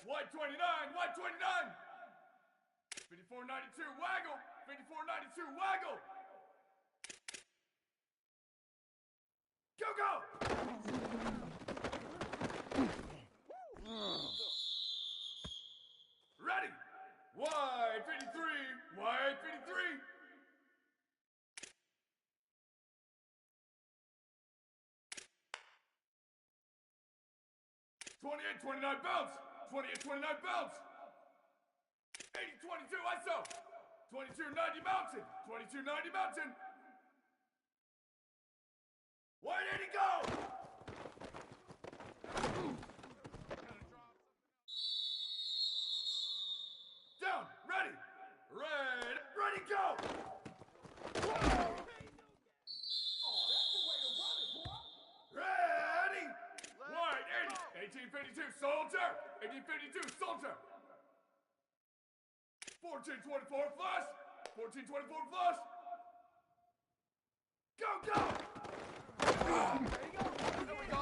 White 29, white 29. 5492, waggle. 5492, waggle. Go, go. Ready. White 53, white 53. 28-29 bounce. 28-29 bounce. 80-22 ISO. 22-90 mountain. 22-90 mountain. 180 go. Down. Ready. Red. Ready go. Ready. White 80. 1852 soldier. 1852 soldier. 1424 flush. 1424 flush. Go, go. There you go. There we go.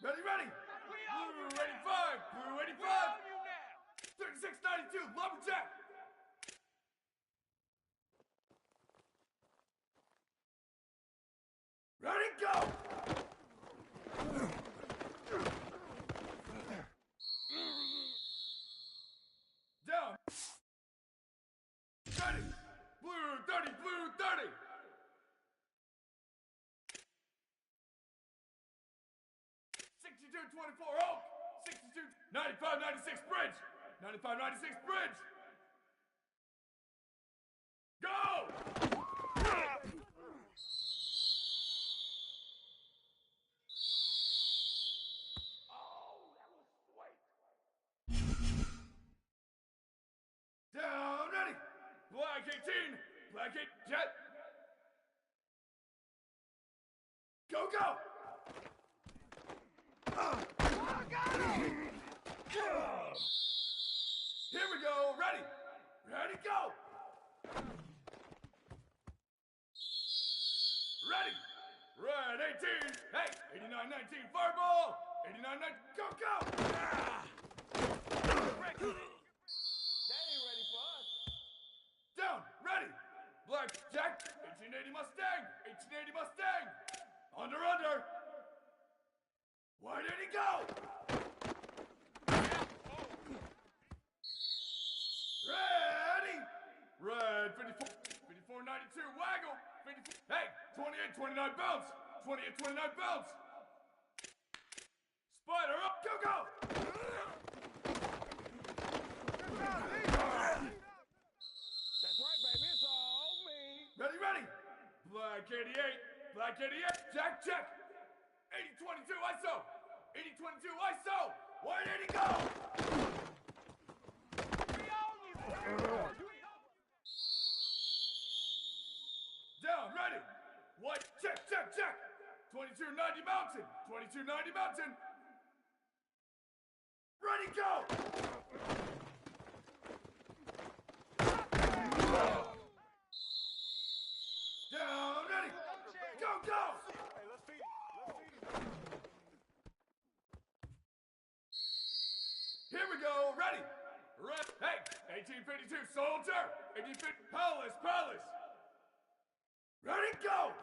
Ready, ready. Blue 85. Blue 85. 3692 lumberjack. Ready, go. Down. Ready. Blue 30, blue 30. 62-24 Oak. 62, 95-96 bridge. 95-96 bridge. Go! Down, ready! Black 18! Black 8, jet! Go, go! Here we go, ready! Ready, go! Ready! Red 18! Hey! 89-19 fireball! 89-19, go, go! Down, ready. Black Jack, 1880 Mustang, 1880 Mustang. Under, under. Why did he go? Ready. Red 54, 5492 waggle. 54, hey, 28-29 bounce. 28-29 bounce. Spider up, go, go. Ready, ready! Black 88, Black 88, Jack, check! 80-22 ISO! 80-22 ISO! 180 go! Down, ready! White, check, check, check! 22-90 mountain! 22-90 mountain! Ready, go! Down, ready! Go, go! Hey, let's feed it. Let's feed it. Here we go, ready! Hey, 1852 soldier! 1850 palace, palace! Ready, go!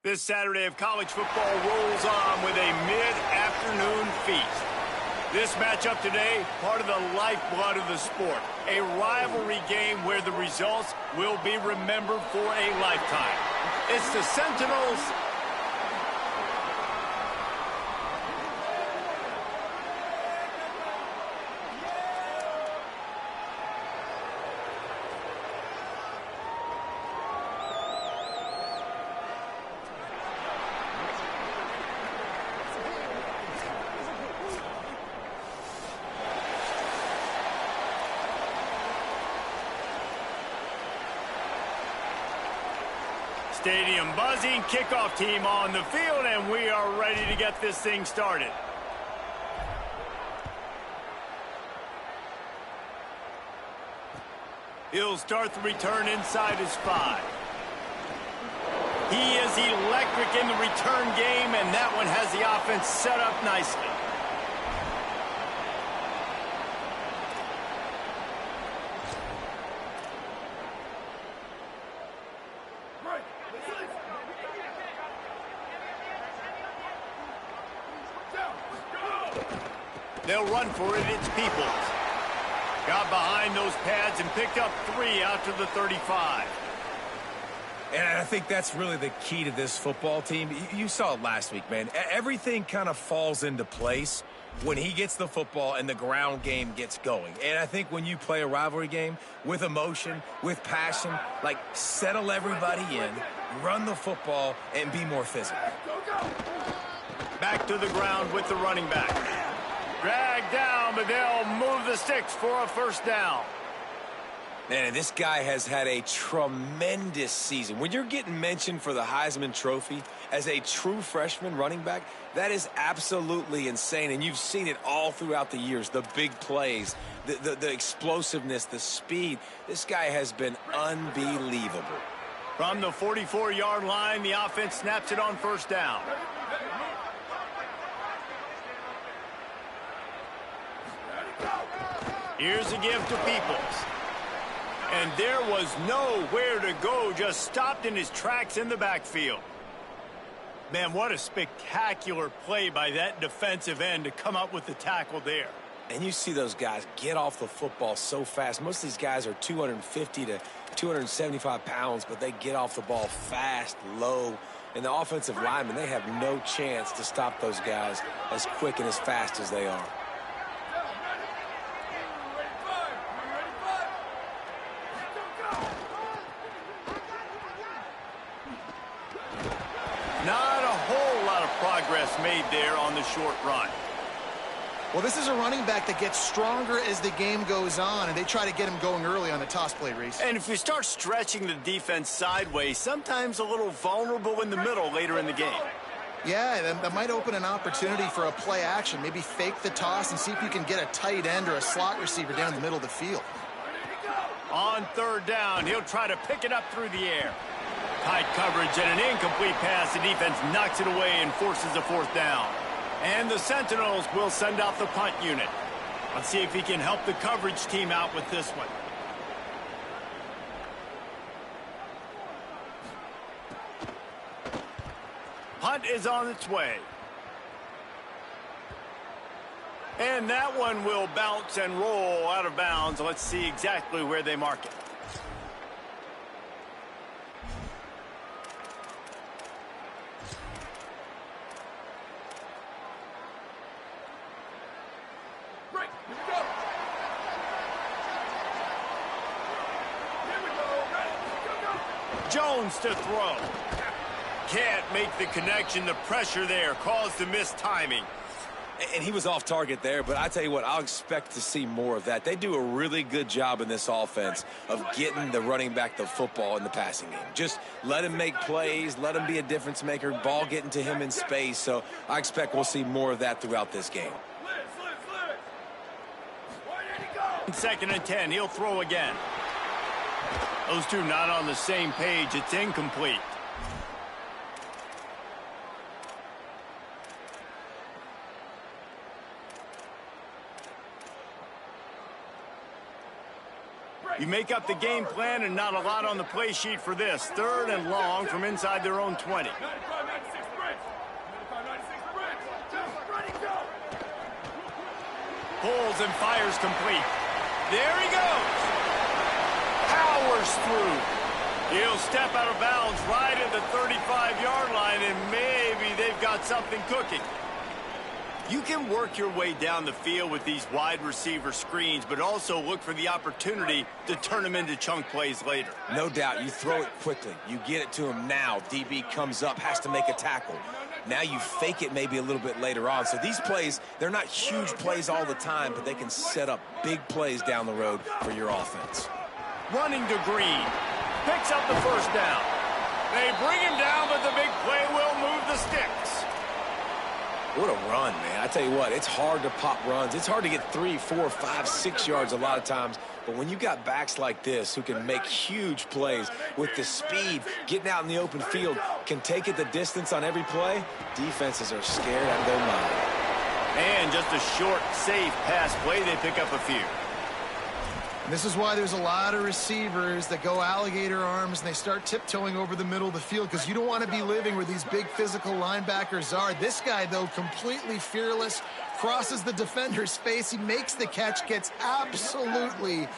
This Saturday of college football rolls on with a mid-afternoon feast. This matchup today, part of the lifeblood of the sport. A rivalry game where the results will be remembered for a lifetime. It's the Sentinels Stadium buzzing, kickoff team on the field, and we are ready to get this thing started. He'll start the return inside his 5. He is electric in the return game, and that one has the offense set up nicely. They'll run for it. It's Peoples. Got behind those pads and picked up 3 out to the 35. And I think that's really the key to this football team. You saw it last week, man. Everything kind of falls into place when he gets the football and the ground game gets going. And I think when you play a rivalry game with emotion, with passion, like settle everybody in, run the football, and be more physical. Back to the ground with the running back. Dragged down, but they'll move the sticks for a first down. Man, this guy has had a tremendous season. When you're getting mentioned for the Heisman Trophy as a true freshman running back, that is absolutely insane. And you've seen it all throughout the years, the big plays, the explosiveness, the speed. This guy has been unbelievable. From the 44-yard line, the offense snaps it on first down. Here's a give to Peoples. And there was nowhere to go, just stopped in his tracks in the backfield. Man, what a spectacular play by that defensive end to come up with the tackle there. And you see those guys get off the football so fast. Most of these guys are 250 to 275 pounds, but they get off the ball fast, low. And the offensive linemen, they have no chance to stop those guys as quick and as fast as they are. Not a whole lot of progress made there on the short run. Well, this is a running back that gets stronger as the game goes on, and they try to get him going early on the toss play, Reese. And if you start stretching the defense sideways, sometimes a little vulnerable in the middle later in the game. Yeah, that might open an opportunity for a play action. Maybe fake the toss and see if you can get a tight end or a slot receiver down in the middle of the field. On third down, he'll try to pick it up through the air. Tight coverage and an incomplete pass. The defense knocks it away and forces a fourth down. And the Sentinels will send out the punt unit. Let's see if he can help the coverage team out with this one. Punt is on its way. And that one will bounce and roll out of bounds. Let's see exactly where they mark it. Jones to throw. Can't make the connection. The pressure there caused the missed timing. And he was off target there, but I tell you what, I'll expect to see more of that. They do a really good job in this offense of getting the running back the football in the passing game. Just let him make plays, let him be a difference maker, ball getting to him in space. So I expect we'll see more of that throughout this game. Second and 10, he'll throw again. Those two not on the same page. It's incomplete. You make up the game plan and not a lot on the play sheet for this. Third and long from inside their own 20. pulls and fires complete. There he goes. Powers through. He'll step out of bounds right at the 35-yard line, and maybe they've got something cooking. You can work your way down the field with these wide receiver screens, but also look for the opportunity to turn them into chunk plays later. No doubt, you throw it quickly. You get it to him now. DB comes up, has to make a tackle. Now you fake it maybe a little bit later on. So these plays, they're not huge plays all the time, but they can set up big plays down the road for your offense. Running to Green. Picks up the first down. They bring him down, but the big play will move the sticks. What a run, man. I tell you what, it's hard to pop runs. It's hard to get 3, 4, 5, 6 yards a lot of times. But when you got backs like this who can make huge plays with the speed, getting out in the open field, can take it the distance on every play, defenses are scared out of their mind. And just a short, safe pass play, they pick up a few. And this is why there's a lot of receivers that go alligator arms and they start tiptoeing over the middle of the field, because you don't want to be living where these big physical linebackers are. This guy, though, completely fearless, crosses the defender's face. He makes the catch, gets absolutely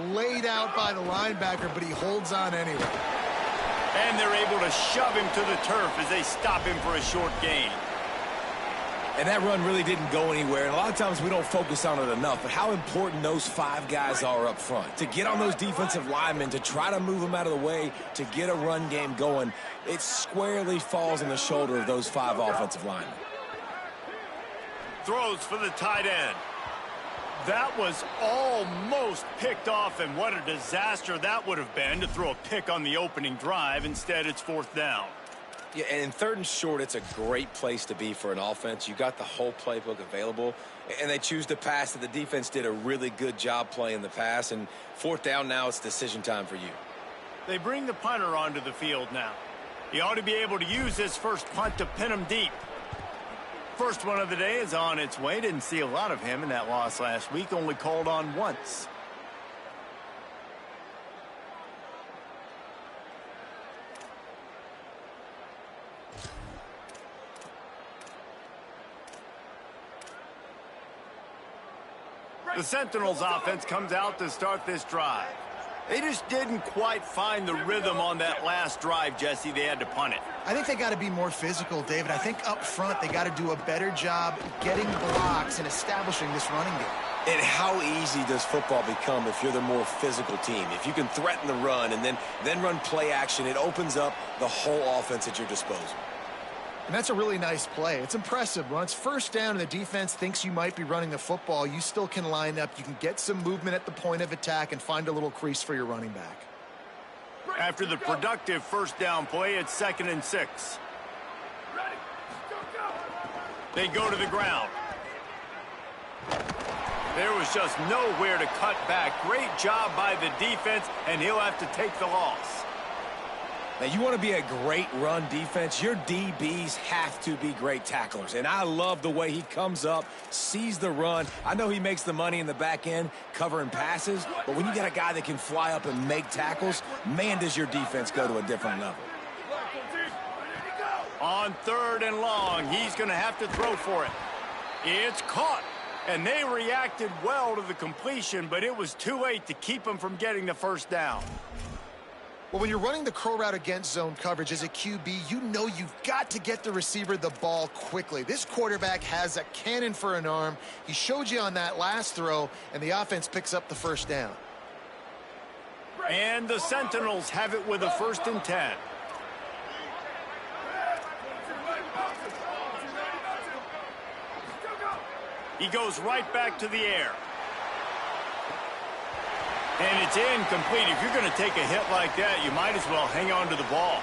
laid out by the linebacker, but he holds on anyway. And they're able to shove him to the turf as they stop him for a short gain. And that run really didn't go anywhere. And a lot of times we don't focus on it enough. But how important those 5 guys are up front. To get on those defensive linemen, to try to move them out of the way, to get a run game going, it squarely falls on the shoulder of those 5 offensive linemen. Throws for the tight end. That was almost picked off, and what a disaster that would have been to throw a pick on the opening drive. Instead, it's 4th down. Yeah, and in 3rd and short, it's a great place to be for an offense. You got the whole playbook available, and they choose to pass it. The defense did a really good job playing the pass, and 4th down now, it's decision time for you. They bring the punter onto the field now. He ought to be able to use this first punt to pin him deep. First one of the day is on its way. Didn't see a lot of him in that loss last week, only called on once. The Sentinels offense comes out to start this drive. They just didn't quite find the rhythm on that last drive, Jesse. They had to punt it. I think they got to be more physical, David. I think up front they got to do a better job getting blocks and establishing this running game. And how easy does football become if you're the more physical team? If you can threaten the run and then run play action, it opens up the whole offense at your disposal. And that's a really nice play. It's impressive. When it's 1st down and the defense thinks you might be running the football, you still can line up. You can get some movement at the point of attack and find a little crease for your running back. After the productive 1st down play, it's 2nd and 6. They go to the ground. There was just nowhere to cut back. Great job by the defense, and he'll have to take the loss. Now, you want to be a great run defense, your DBs have to be great tacklers. And I love the way he comes up, sees the run. I know he makes the money in the back end covering passes, but when you got a guy that can fly up and make tackles, man, does your defense go to a different level. On 3rd and long, he's going to have to throw for it. It's caught, and they reacted well to the completion, but it was too late to keep him from getting the 1st down. Well, when you're running the curl route against zone coverage as a QB, you know you've got to get the receiver the ball quickly. This quarterback has a cannon for an arm. He showed you on that last throw, and the offense picks up the 1st down. And the Sentinels have it with a 1st and 10. He goes right back to the air. And it's incomplete. If you're going to take a hit like that, you might as well hang on to the ball.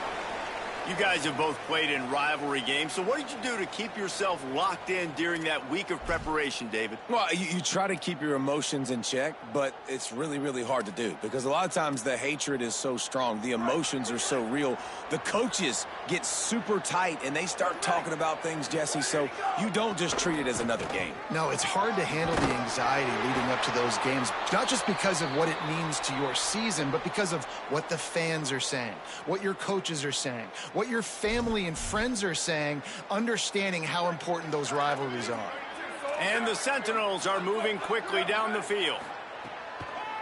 You guys have both played in rivalry games, so what did you do to keep yourself locked in during that week of preparation, David? Well, you try to keep your emotions in check, but it's really, really hard to do because a lot of times the hatred is so strong. The emotions are so real. The coaches get super tight, and they start talking about things, Jesse, so you don't just treat it as another game. No, it's hard to handle the anxiety leading up to those games, not just because of what it means to your season, but because of what the fans are saying, what your coaches are saying, what your family and friends are saying, understanding how important those rivalries are. And the Sentinels are moving quickly down the field.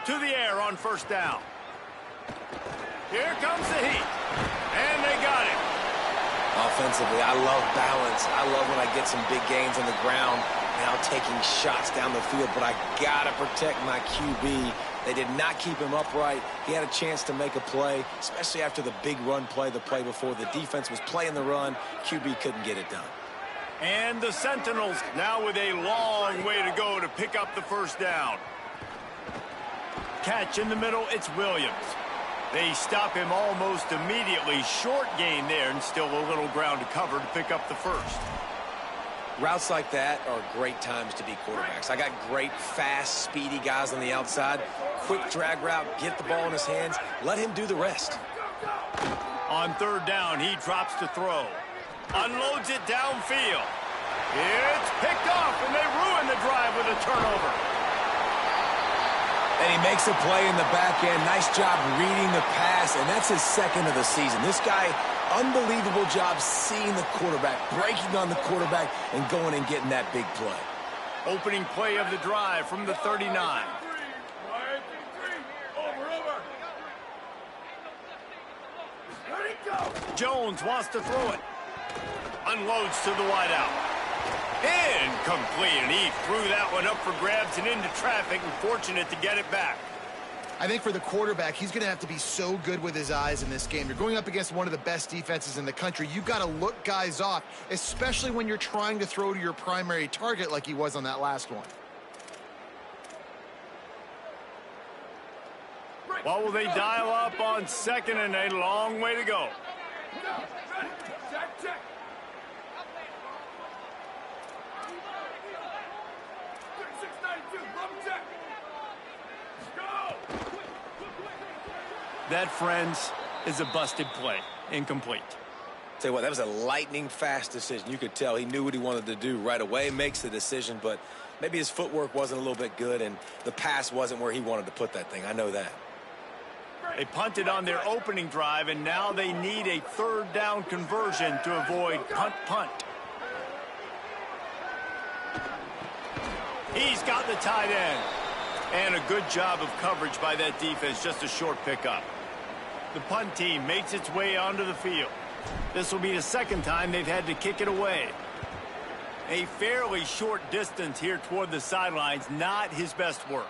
To the air on first down. Here comes the heat. And they got it. Offensively, I love balance. I love when I get some big gains on the ground, now taking shots down the field, but I gotta protect my QB. They did not keep him upright. He had a chance to make a play, especially after the big run play the play before. The defense was playing the run. QB couldn't get it done. And the Sentinels now with a long way to go to pick up the first down. Catch in the middle, it's Williams. They stop him almost immediately. Short gain there and still a little ground to cover to pick up the first. Routes like that are great times to be quarterbacks. I got great, fast, speedy guys on the outside. Quick drag route, get the ball in his hands, let him do the rest. On third down, he drops to throw. Unloads it downfield. It's picked off, and they ruin the drive with a turnover. And he makes a play in the back end. Nice job reading the pass, and that's his second of the season. This guy, unbelievable job seeing the quarterback, breaking on the quarterback, and going and getting that big play. Opening play of the drive from the 39. Over. Ready, go. Jones wants to throw it. Unloads to the wideout. Incomplete, and he threw that one up for grabs and into traffic, and fortunate to get it back. I think for the quarterback, he's going to have to be so good with his eyes in this game. You're going up against one of the best defenses in the country. You've got to look guys off, especially when you're trying to throw to your primary target like he was on that last one. What will they dial up on second, and a long way to go? Ready. Check. 36-92, rubber check. Go. That, friends, is a busted play. Incomplete. Tell you what, that was a lightning fast decision. You could tell he knew what he wanted to do right away, makes the decision, but maybe his footwork wasn't a little bit good, and the pass wasn't where he wanted to put that thing. I know that. They punted on their opening drive, and now they need a third down conversion to avoid punt. He's got the tight end. And a good job of coverage by that defense, just a short pickup. The punt team makes its way onto the field. This will be the second time they've had to kick it away. A fairly short distance here toward the sidelines, not his best work.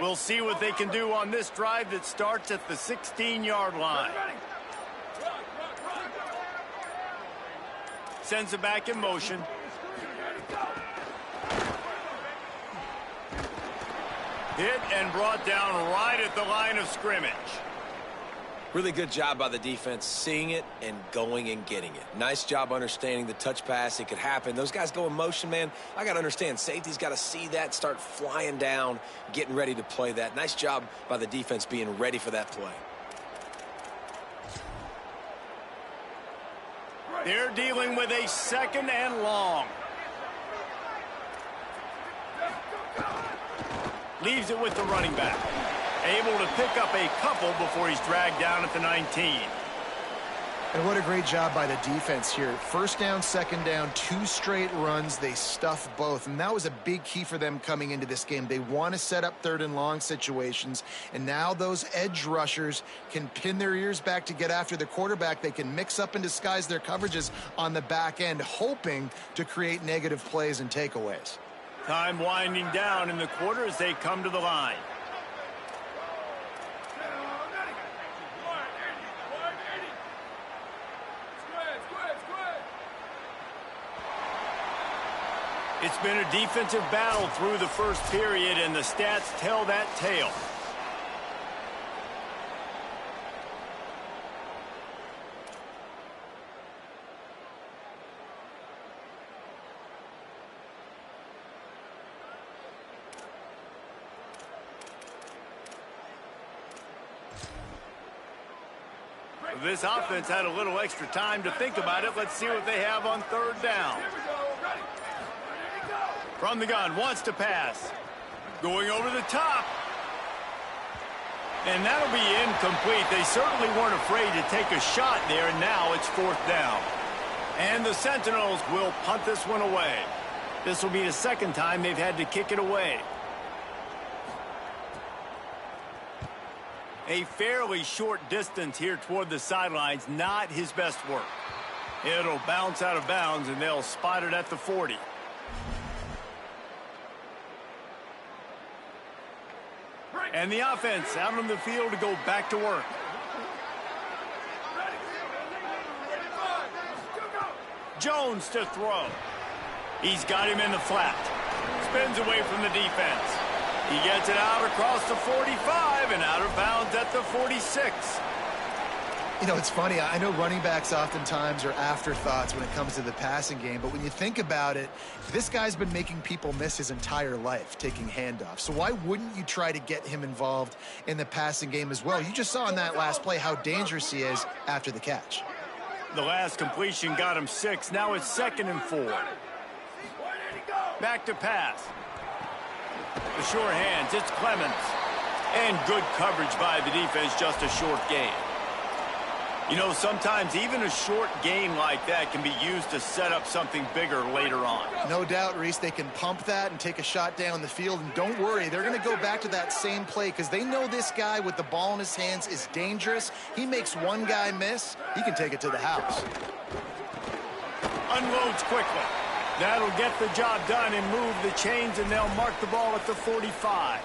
We'll see what they can do on this drive that starts at the 16-yard line. Sends it back in motion. Hit and brought down right at the line of scrimmage. Really good job by the defense, seeing it and going and getting it. Nice job understanding the touch pass. It could happen. Those guys go in motion, man. I got to understand. Safety's got to see that, start flying down, getting ready to play that. Nice job by the defense being ready for that play. They're dealing with a second and long. Leaves it with the running back. Able to pick up a couple before he's dragged down at the 19. And what a great job by the defense here. First down, second down, 2 straight runs. They stuff both. And that was a big key for them coming into this game. They want to set up third and long situations. And now those edge rushers can pin their ears back to get after the quarterback. They can mix up and disguise their coverages on the back end, hoping to create negative plays and takeaways. Time winding down in the quarter as they come to the line. It's been a defensive battle through the first period, and the stats tell that tale. This offense had a little extra time to think about it. Let's see what they have on third down. Here we go. Ready. Ready to go. From the gun, wants to pass. Going over the top. And that'll be incomplete. They certainly weren't afraid to take a shot there, and now it's fourth down. And the Sentinels will punt this one away. This will be the second time they've had to kick it away. A fairly short distance here toward the sidelines, not his best work. It'll bounce out of bounds, and they'll spot it at the 40. And the offense out on the field to go back to work. Jones to throw. He's got him in the flat. Spins away from the defense. He gets it out across the 45 and out of bounds at the 46. You know, it's funny. I know running backs oftentimes are afterthoughts when it comes to the passing game, but when you think about it, this guy's been making people miss his entire life taking handoffs. So why wouldn't you try to get him involved in the passing game as well? You just saw in that last play how dangerous he is after the catch. The last completion got him 6. Now it's 2nd and 4. Back to pass. The sure hands, it's Clemens. And good coverage by the defense, just a short gain. You know, sometimes even a short gain like that can be used to set up something bigger later on. No doubt, Reese, they can pump that and take a shot down the field. And don't worry, they're going to go back to that same play because they know this guy with the ball in his hands is dangerous. He makes one guy miss, he can take it to the house. Unloads quickly. That'll get the job done and move the chains, and they'll mark the ball at the 45.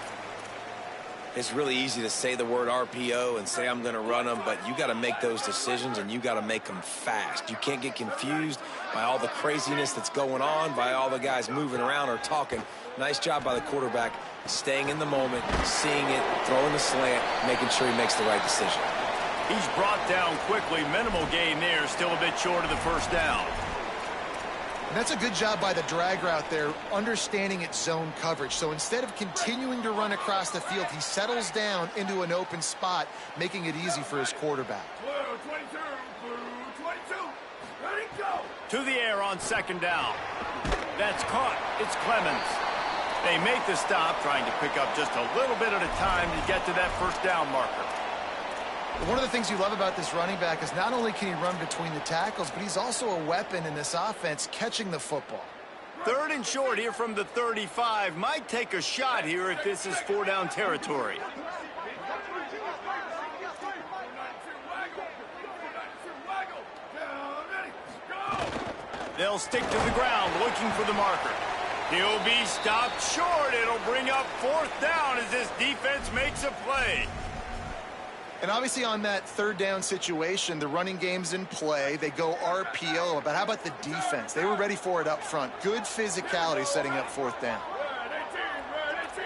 It's really easy to say the word RPO and say I'm going to run them, but you got to make those decisions, and you got to make them fast. You can't get confused by all the craziness that's going on, by all the guys moving around or talking. Nice job by the quarterback, staying in the moment, seeing it, throwing the slant, making sure he makes the right decision. He's brought down quickly. Minimal gain there, still a bit short of the first down. And that's a good job by the drag route there, understanding its zone coverage. So instead of continuing to run across the field, he settles down into an open spot, making it easy for his quarterback. Blue 22, blue 22, ready, go! To the air on 2nd down. That's caught. It's Clemens. They make the stop, trying to pick up just a little bit at a time to get to that first down marker. One of the things you love about this running back is not only can he run between the tackles, but he's also a weapon in this offense, catching the football. 3rd and short here from the 35. Might take a shot here if this is 4-down territory. They'll stick to the ground, looking for the marker. He'll be stopped short. It'll bring up 4th down as this defense makes a play. And obviously on that 3rd down situation, the running game's in play. They go RPO, but how about the defense? They were ready for it up front. Good physicality setting up 4th down. Red 18.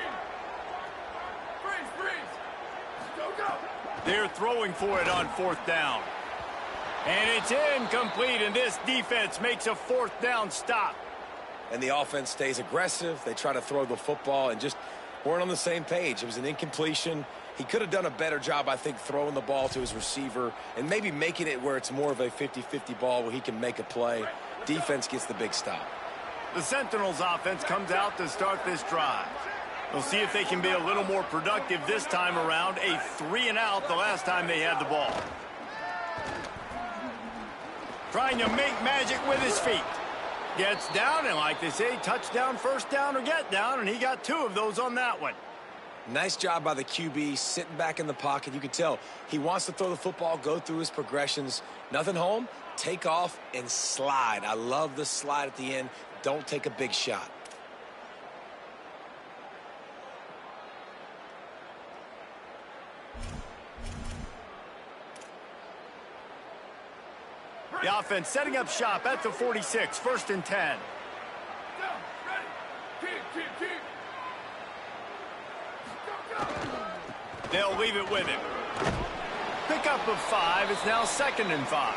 Freeze. Go. They're throwing for it on 4th down. And it's incomplete, and this defense makes a 4th down stop. And the offense stays aggressive. They try to throw the football and just weren't on the same page. It was an incompletion. He could have done a better job, I think, throwing the ball to his receiver and maybe making it where it's more of a 50-50 ball where he can make a play. Defense gets the big stop. The Sentinels offense comes out to start this drive. We'll see if they can be a little more productive this time around. A 3-and-out the last time they had the ball. Trying to make magic with his feet. Gets down, and like they say, touchdown, first down, or get down, and he got 2 of those on that one. Nice job by the QB, sitting back in the pocket. You can tell he wants to throw the football, go through his progressions. Nothing home, take off, and slide. I love the slide at the end. Don't take a big shot. The offense setting up shop at the 46, 1st and 10. Down, ready. Keep. Go. They'll leave it with him. Pickup of 5. It's now 2nd and 5.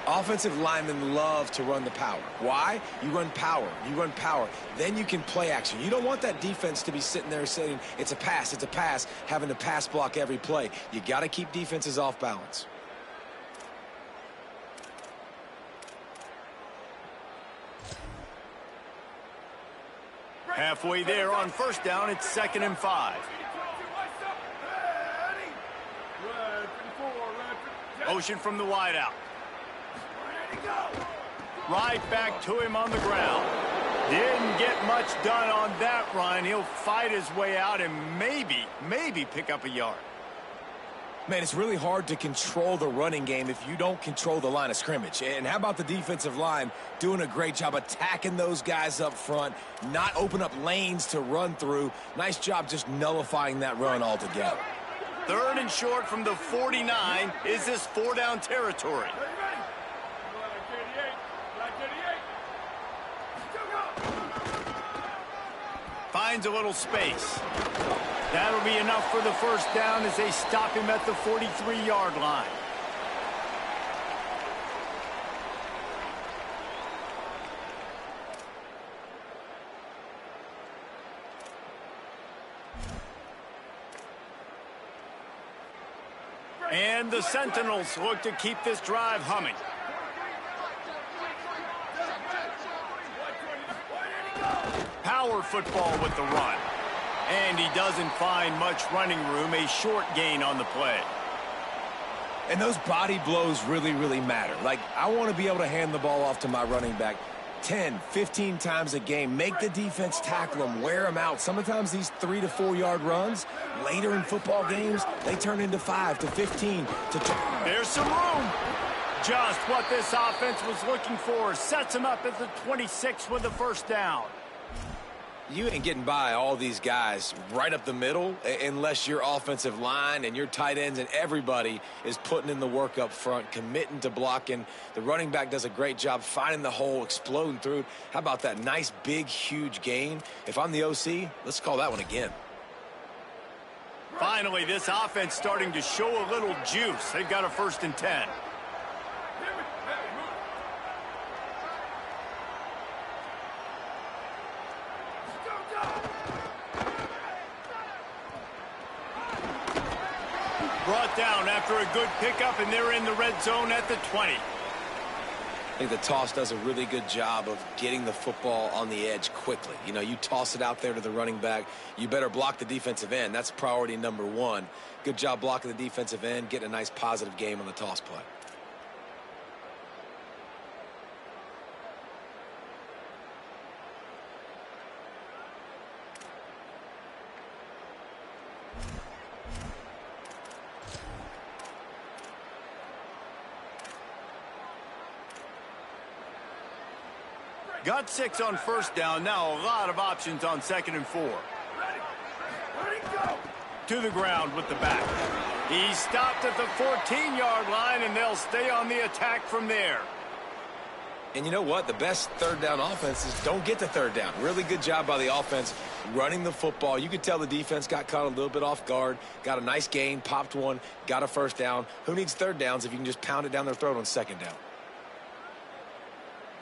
Offensive linemen love to run the power. Why? You run power. Then you can play action. You don't want that defense to be sitting there saying, it's a pass, having to pass block every play. You got to keep defenses off balance. Halfway there on first down, it's 2nd and 5. Motion from the wideout. Right back to him on the ground. Didn't get much done on that run. He'll fight his way out and maybe pick up a yard. Man, it's really hard to control the running game if you don't control the line of scrimmage. And how about the defensive line doing a great job attacking those guys up front, not open up lanes to run through. Nice job just nullifying that run altogether. 3rd and short from the 49. Is this 4-down territory? Finds a little space. That'll be enough for the first down as they stop him at the 43-yard line. And the Sentinels look to keep this drive humming. Power football with the run. And he doesn't find much running room, a short gain on the play. And those body blows really, really matter. Like, I want to be able to hand the ball off to my running back 10, 15 times a game. Make the defense tackle them, wear them out. Sometimes these 3 to 4 yard runs, later in football games, they turn into 5 to 15 to 20. There's some room. Just what this offense was looking for. Sets him up at the 26 with the first down. You ain't getting by all these guys right up the middle unless your offensive line and your tight ends and everybody is putting in the work up front, committing to blocking. The running back does a great job finding the hole, exploding through it. How about that nice, big, huge gain? If I'm the OC, let's call that one again. Finally, this offense starting to show a little juice. They've got a 1st and 10. Brought down after a good pickup, and they're in the red zone at the 20. I think the toss does a really good job of getting the football on the edge quickly. You know, you toss it out there to the running back, you better block the defensive end. That's priority number 1. Good job blocking the defensive end, getting a nice positive game on the toss play. Got 6 on first down. Now a lot of options on 2nd and 4. To the ground with the back. He stopped at the 14-yard line, and they'll stay on the attack from there. And you know what? The best 3rd down offenses don't get to 3rd down. Really good job by the offense running the football. You could tell the defense got caught a little bit off guard, got a nice gain, popped one, got a 1st down. Who needs 3rd downs if you can just pound it down their throat on 2nd down?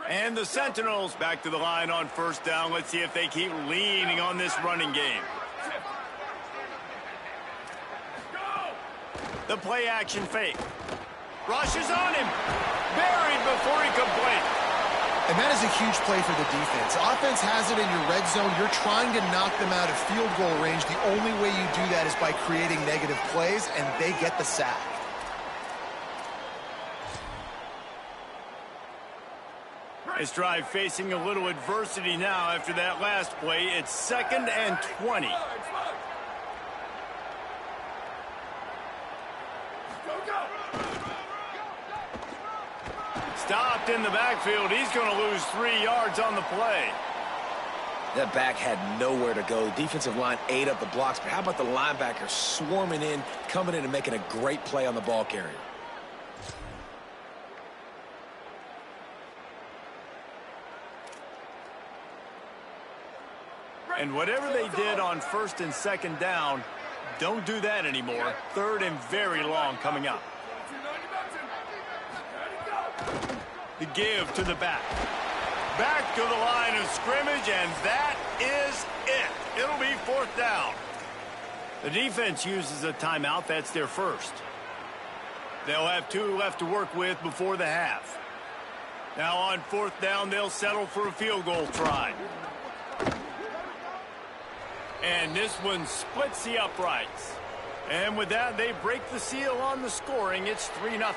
And the Sentinels back to the line on 1st down. Let's see if they keep leaning on this running game. The play action fake. Rushes on him. Buried before he could blink. And that is a huge play for the defense. Offense has it in your red zone. You're trying to knock them out of field goal range. The only way you do that is by creating negative plays, and they get the sack. This drive facing a little adversity now after that last play. It's 2nd and 20. Stopped in the backfield. He's going to lose 3 yards on the play. That back had nowhere to go. The defensive line ate up the blocks, but how about the linebacker swarming in, coming in and making a great play on the ball carrier? And whatever they did on 1st and 2nd down, don't do that anymore. 3rd and very long coming up. The give to the back. Back to the line of scrimmage, and that is it. It'll be 4th down. The defense uses a timeout. That's their first. They'll have 2 left to work with before the half. Now on 4th down, they'll settle for a field goal try. And this one splits the uprights. And with that, they break the seal on the scoring. It's 3-0.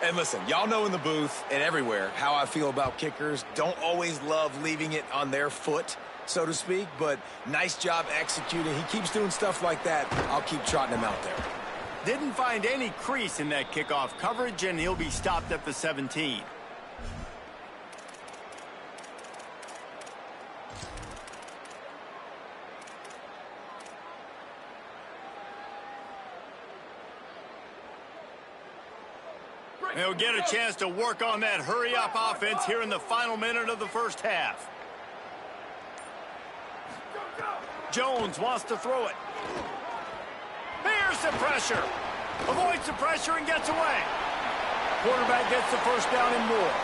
And listen, y'all know in the booth and everywhere how I feel about kickers. Don't always love leaving it on their foot, so to speak, but nice job executing. He keeps doing stuff like that. I'll keep trotting him out there. Didn't find any crease in that kickoff coverage, and he'll be stopped at the 17. They'll get a chance to work on that hurry-up offense here in the final minute of the first half. Jones wants to throw it. Here's the pressure. Avoids the pressure and gets away. Quarterback gets the first down and more.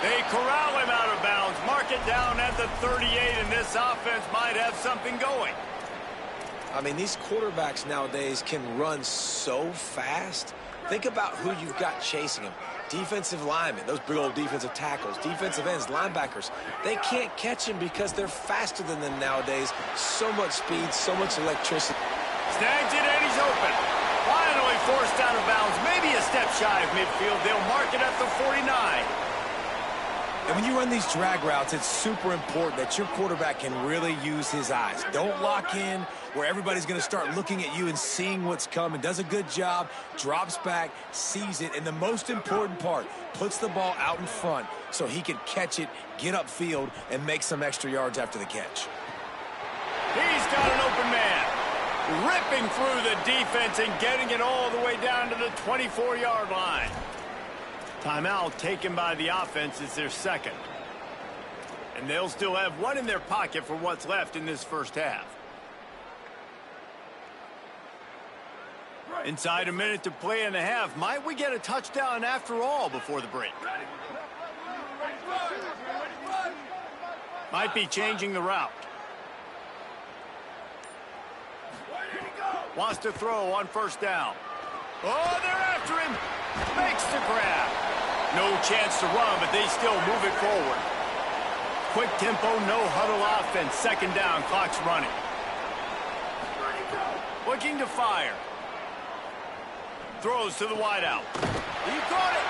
They corral him out of bounds. Mark it down at the 38, and this offense might have something going. I mean, these quarterbacks nowadays can run so fast. Think about who you've got chasing them. Defensive linemen, those big old defensive tackles, defensive ends, linebackers. They can't catch him because they're faster than them nowadays. So much speed, so much electricity. Snags it, and he's open. Finally forced out of bounds. Maybe a step shy of midfield. They'll mark it at the 49. And when you run these drag routes, it's super important that your quarterback can really use his eyes. Don't lock in where everybody's going to start looking at you and seeing what's coming. Does a good job, drops back, sees it, and the most important part, puts the ball out in front so he can catch it, get upfield, and make some extra yards after the catch. He's got an open man, ripping through the defense and getting it all the way down to the 24-yard line. Timeout taken by the offense is their second. And they'll still have one in their pocket for what's left in this first half. Inside a minute to play in the half. Might we get a touchdown after all before the break? Might be changing the route. Wants to throw on first down. Oh, they're after him. Makes the grab. No chance to run, but they still move it forward. Quick tempo, no huddle offense. Second down, clock's running. Looking to fire. Throws to the wideout. He caught it.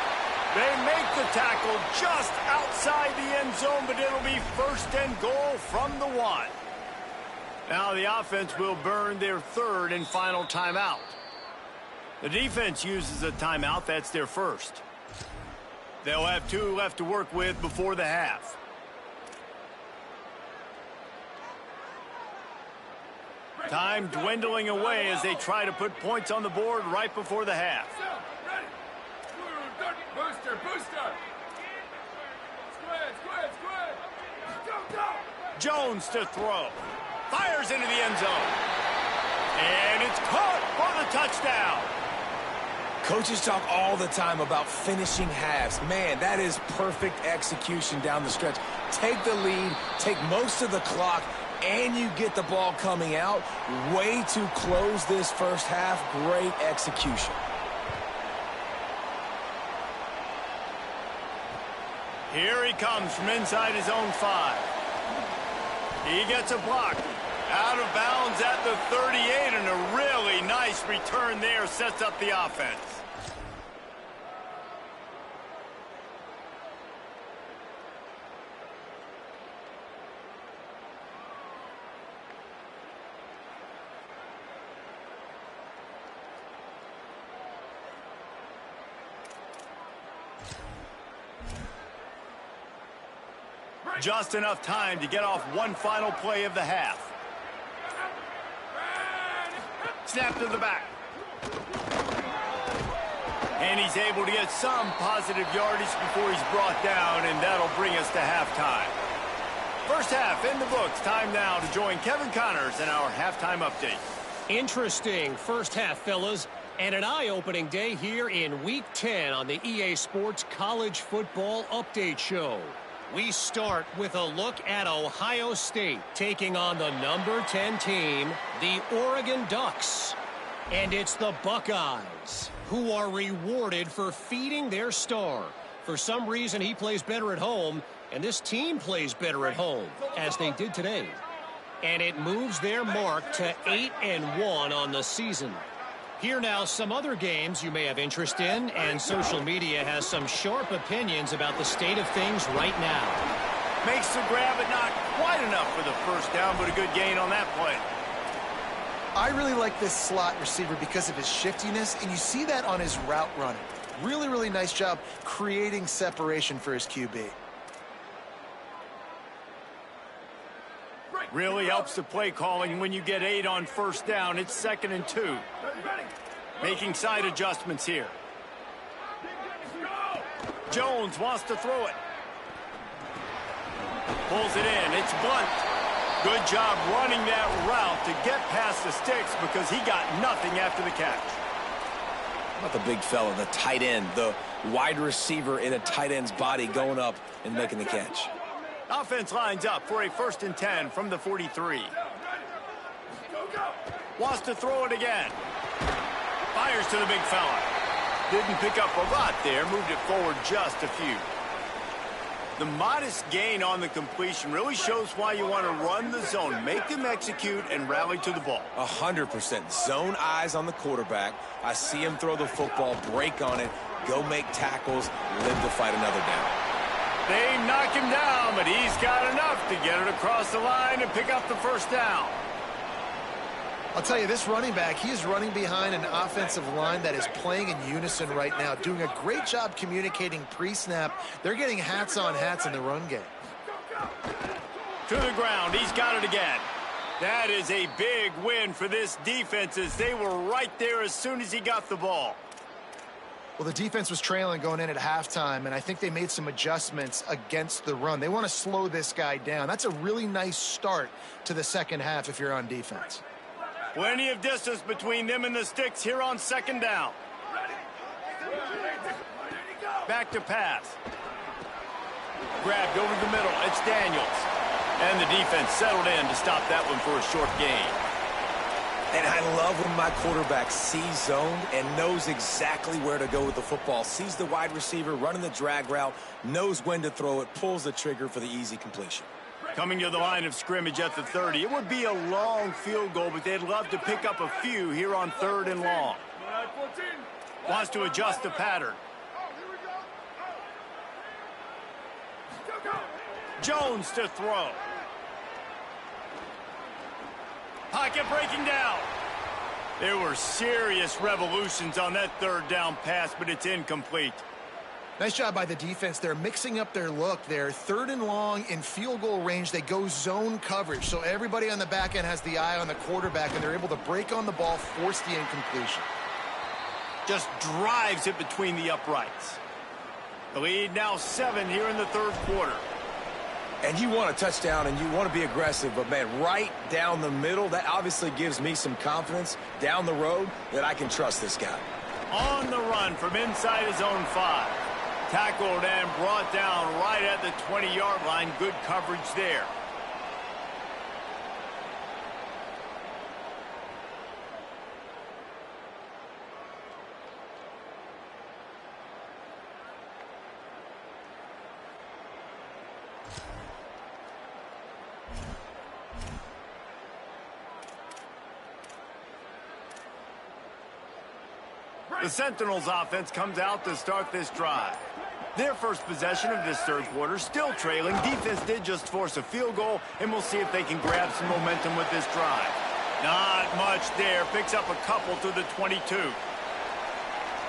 They make the tackle just outside the end zone, but it'll be first and goal from the 1. Now the offense will burn their third and final timeout. The defense uses a timeout. That's their first. They'll have 2 left to work with before the half. Time dwindling away as they try to put points on the board right before the half. Ready. Booster, booster. Squid. Go. Jones to throw. Fires into the end zone. And it's caught for the touchdown. Coaches talk all the time about finishing halves. Man, that is perfect execution down the stretch. Take the lead, take most of the clock, and you get the ball coming out. Way to close this first half. Great execution. Here he comes from inside his own 5. He gets a block. Out of bounds at the 38, and a really nice return there sets up the offense. Just enough time to get off one final play of the half. Snap to the back. And he's able to get some positive yardage before he's brought down, and that'll bring us to halftime. First half in the books. Time now to join Kevin Connors in our halftime update. Interesting first half, fellas, and an eye-opening day here in Week 10 on the EA Sports College Football Update Show. We start with a look at Ohio State taking on the number 10 team, the Oregon Ducks. And it's the Buckeyes who are rewarded for feeding their star. For some reason, he plays better at home, and this team plays better at home, as they did today. and it moves their mark to 8-1 on the season. Here now, some other games you may have interest in, and social media has some sharp opinions about the state of things right now. Makes the grab, but not quite enough for the first down, but a good gain on that play. I really like this slot receiver because of his shiftiness, and you see that on his route running. Really, really nice job creating separation for his QB. Really helps the play calling when you get 8 on first down. It's 2nd and 2. Making side adjustments here. Jones wants to throw it. Pulls it in. It's Blunt. Good job running that route to get past the sticks because he got nothing after the catch. Not the big fella, the tight end, the wide receiver in a tight end's body going up and making the catch. Offense lines up for a 1st and 10 from the 43. Wants to throw it again. Fires to the big fella. Didn't pick up a lot there, moved it forward just a few. The modest gain on the completion really shows why you want to run the zone, make them execute, and rally to the ball. 100%. Zone eyes on the quarterback. I see him throw the football, break on it, go make tackles, live to fight another down. They knock him down, but he's got enough to get it across the line and pick up the first down. I'll tell you, this running back, he is running behind an offensive line that is playing in unison right now, doing a great job communicating pre-snap. They're getting hats on hats in the run game. To the ground, he's got it again. That is a big win for this defense as they were right there as soon as he got the ball. Well, the defense was trailing going in at halftime, and I think they made some adjustments against the run. They want to slow this guy down. That's a really nice start to the second half if you're on defense. Plenty of distance between them and the sticks here on 2nd down. Back to pass. Grabbed over the middle. It's Daniels. And the defense settled in to stop that one for a short gain. And I love when my quarterback sees zoned and knows exactly where to go with the football. Sees the wide receiver running the drag route, knows when to throw it, pulls the trigger for the easy completion. Coming to the line of scrimmage at the 30. It would be a long field goal, but they'd love to pick up a few here on 3rd and long. Wants to adjust the pattern. Jones to throw. Pocket breaking down. There were serious revolutions on that 3rd down pass, but it's incomplete. Nice job by the defense. They're mixing up their look there. 3rd and long in field goal range. They go zone coverage. So everybody on the back end has the eye on the quarterback, and they're able to break on the ball, force the incompletion. Just drives it between the uprights. The lead now 7 here in the 3rd quarter. And you want a touchdown and you want to be aggressive, but, man, right down the middle, that obviously gives me some confidence down the road that I can trust this guy. On the run from inside his own 5. Tackled and brought down right at the 20-yard line. Good coverage there. The Sentinels offense comes out to start this drive. Their first possession of this 3rd quarter, still trailing. Defense did just force a field goal, and we'll see if they can grab some momentum with this drive. Not much there. Picks up a couple to the 22.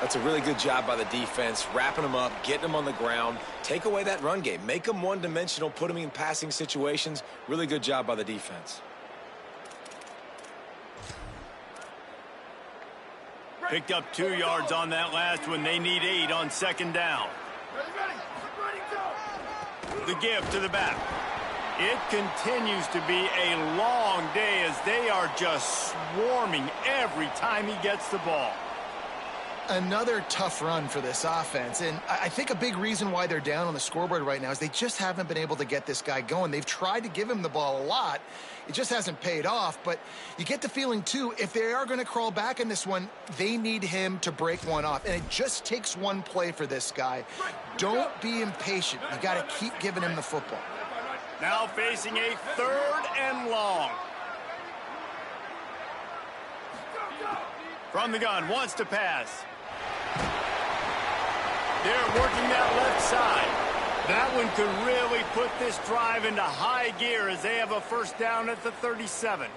That's a really good job by the defense, wrapping them up, getting them on the ground. Take away that run game. Make them one-dimensional, put them in passing situations. Really good job by the defense. Picked up 2 yards on that last one. They need 8 on 2nd down. The give to the back. It continues to be a long day as they are just swarming every time he gets the ball. Another tough run for this offense, and I think a big reason why they're down on the scoreboard right now is they just haven't been able to get this guy going. They've tried to give him the ball a lot. It just hasn't paid off, but you get the feeling, too, if they are going to crawl back in this one, they need him to break one off, and it just takes one play for this guy. Don't be impatient. You got to keep giving him the football. Now facing a 3rd and long. From the gun, wants to pass. They're working that left side. That one could really put this drive into high gear as they have a first down at the 37.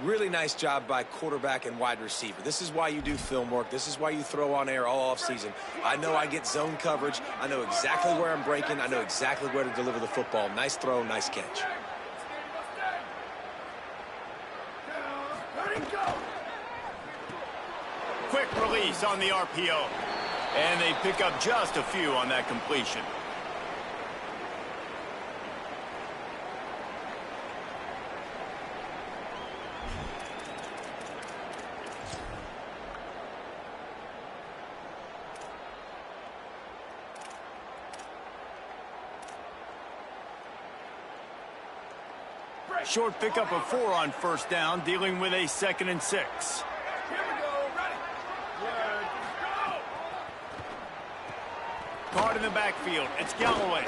Really nice job by quarterback and wide receiver. This is why you do film work. This is why you throw on air all offseason. I know I get zone coverage. I know exactly where I'm breaking. I know exactly where to deliver the football. Nice throw, nice catch. Quick release on the RPO. And they pick up just a few on that completion. Short pickup of 4 on first down, dealing with a 2nd and 6. Here we go, ready. Caught in the backfield. It's Galloway.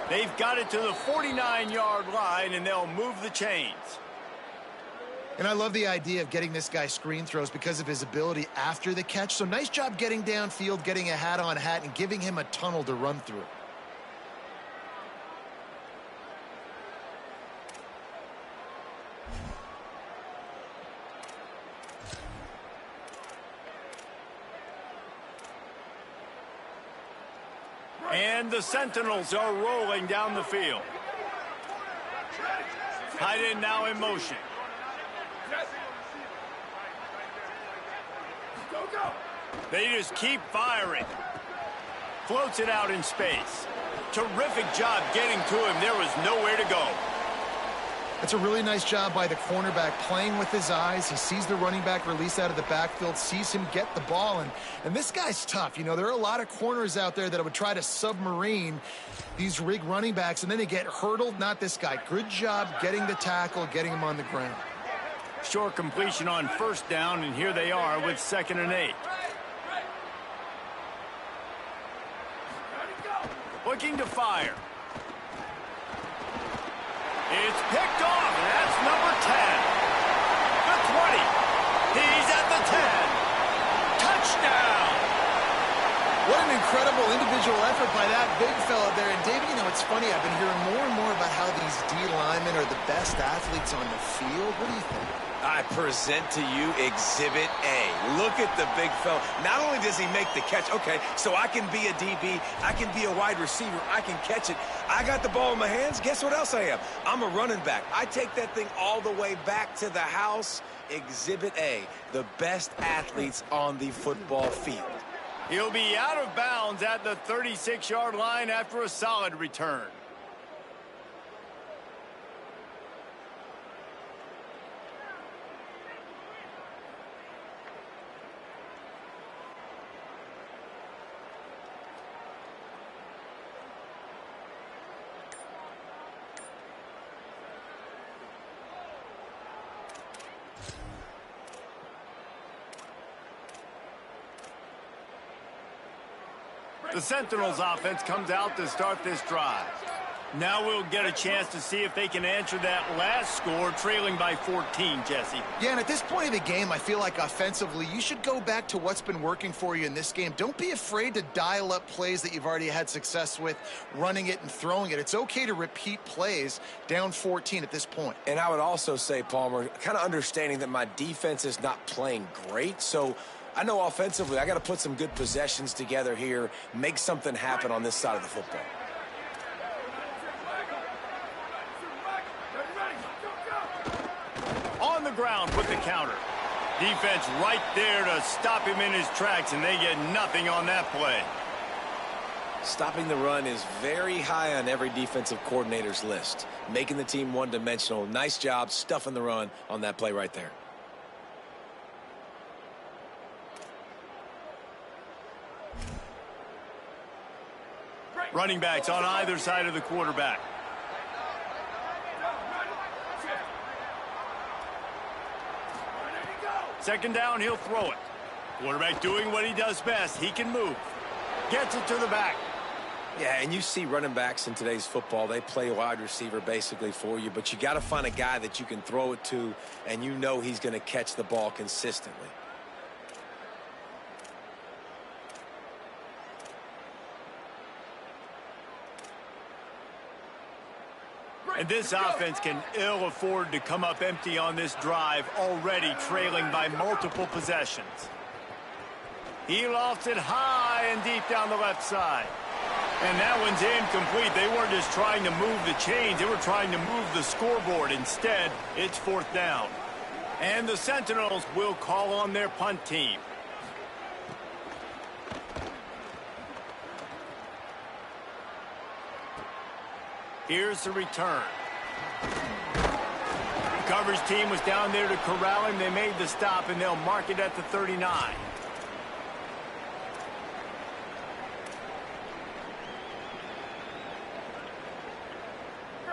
They've got it to the 49-yard line, and they'll move the chains. And I love the idea of getting this guy screen throws because of his ability after the catch. So nice job getting downfield, getting a hat-on-hat, and giving him a tunnel to run through. And the Sentinels are rolling down the field. Tight end now in motion. Go, go. They just keep firing. Floats it out in space. Terrific job getting to him. There was nowhere to go. That's a really nice job by the cornerback, playing with his eyes. He sees the running back release out of the backfield, sees him get the ball, and this guy's tough. You know, there are a lot of corners out there that would try to submarine these rig running backs, and then they get hurdled. Not this guy. Good job getting the tackle, getting him on the ground. Short completion on first down, and here they are with 2nd and 8. Looking to fire. It's picked off, and that's number 10. The 20. He's at the 10. Touchdown. What an incredible individual effort by that big fella there. And, David, you know, it's funny. I've been hearing more and more about how these D linemen are the best athletes on the field. What do you think? I present to you Exhibit A. Look at the big fella. Not only does he make the catch, okay, so I can be a DB, I can be a wide receiver, I can catch it. I got the ball in my hands. Guess what else I am? I'm a running back. I take that thing all the way back to the house. Exhibit A, the best athletes on the football field. He'll be out of bounds at the 36-yard line after a solid return. The Sentinels offense comes out to start this drive. Now we'll get a chance to see if they can answer that last score, trailing by 14, Jesse. Yeah, and at this point of the game, I feel like offensively, you should go back to what's been working for you in this game. Don't be afraid to dial up plays that you've already had success with, running it and throwing it. It's okay to repeat plays down 14 at this point. And I would also say, Palmer, kind of understanding that my defense is not playing great, so I know offensively I got to put some good possessions together here, make something happen on this side of the football. On the ground with the counter. Defense right there to stop him in his tracks, and they get nothing on that play. Stopping the run is very high on every defensive coordinator's list. Making the team one-dimensional. Nice job stuffing the run on that play right there. Running backs on either side of the quarterback. Second down, he'll throw it. Quarterback doing what he does best. He can move. Gets it to the back. Yeah, and you see running backs in today's football, they play wide receiver basically for you, but you got to find a guy that you can throw it to, and you know he's going to catch the ball consistently. And this offense can ill afford to come up empty on this drive, already trailing by multiple possessions. He lofts it high and deep down the left side. And that one's incomplete. They weren't just trying to move the chains. They were trying to move the scoreboard. Instead, it's 4th down. And the Sentinels will call on their punt team. Here's the return. The coverage team was down there to corral him. They made the stop, and they'll mark it at the 39.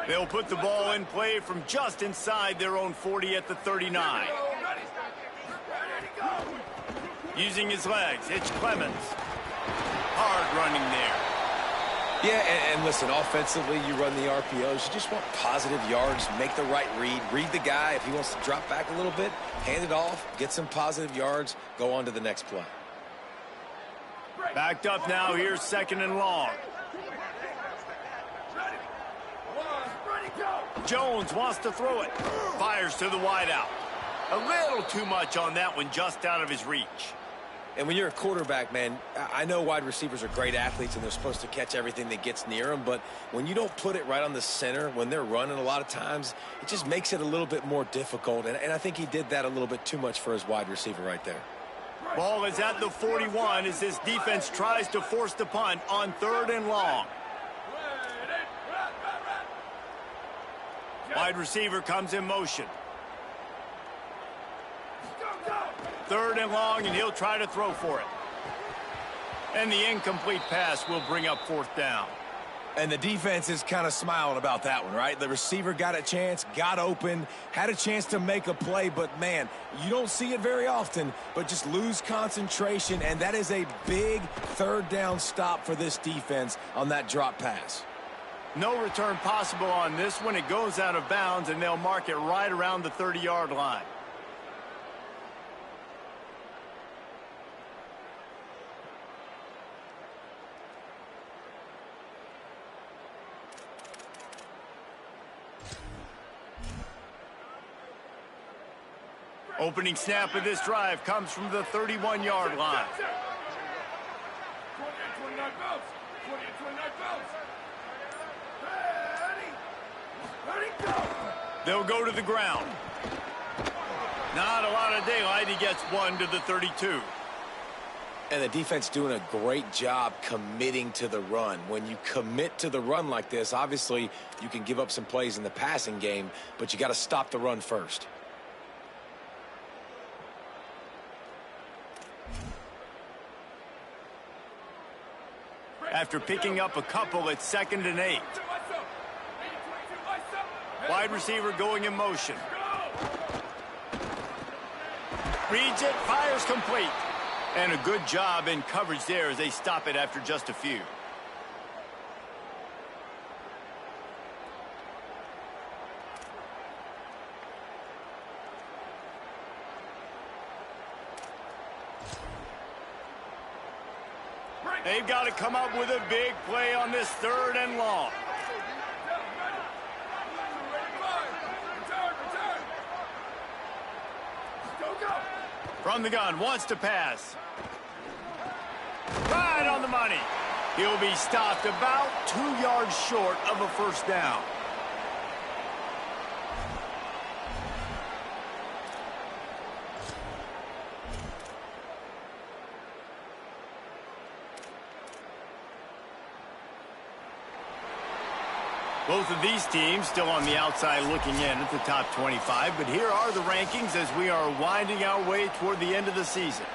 They'll put the ball in play from just inside their own 40 at the 39. Using his legs, it's Clemens. Hard running there. Yeah, and listen, offensively, you run the RPOs. You just want positive yards, make the right read the guy. If he wants to drop back a little bit, hand it off, get some positive yards, go on to the next play. Backed up now, here's 2nd and long. Jones wants to throw it. Fires to the wideout. A little too much on that one, just out of his reach. And when you're a quarterback, man, I know wide receivers are great athletes and they're supposed to catch everything that gets near them, but when you don't put it right on the center, when they're running a lot of times, it just makes it a little bit more difficult. And I think he did that a little bit too much for his wide receiver right there. Ball is at the 41 as this defense tries to force the punt on 3rd and long. Wide receiver comes in motion. 3rd and long, and he'll try to throw for it. And the incomplete pass will bring up 4th down. And the defense is kind of smiling about that one, right? The receiver got a chance, got open, had a chance to make a play, but, man, you don't see it very often, but just lose concentration, and that is a big 3rd down stop for this defense on that drop pass. No return possible on this one. It goes out of bounds, and they'll mark it right around the 30-yard line. Opening snap of this drive comes from the 31-yard line. 28-29 bounce. 28-29 bounce. Ready, go. They'll go to the ground. Not a lot of daylight. He gets 1 to the 32. And the defense doing a great job committing to the run. When you commit to the run like this, obviously you can give up some plays in the passing game, but you got to stop the run first. After picking up a couple, it's 2nd and 8. Wide receiver going in motion. Reads it, fires complete. And a good job in coverage there as they stop it after just a few. They've got to come up with a big play on this 3rd and long. From the gun, wants to pass. Right on the money. He'll be stopped about 2 yards short of a 1st down. Both of these teams still on the outside looking in at the top 25, but here are the rankings as we are winding our way toward the end of the season.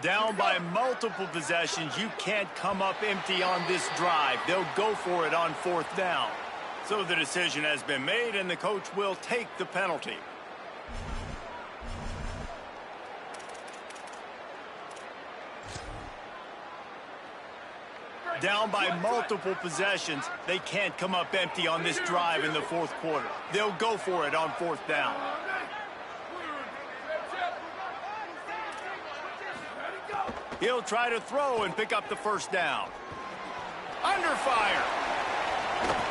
Down by multiple possessions, you can't come up empty on this drive. They'll go for it on 4th down. So the decision has been made, and the coach will take the penalty. Down by multiple possessions, they can't come up empty on this drive in the 4th quarter. They'll go for it on 4th down. He'll try to throw and pick up the 1st down. Under fire.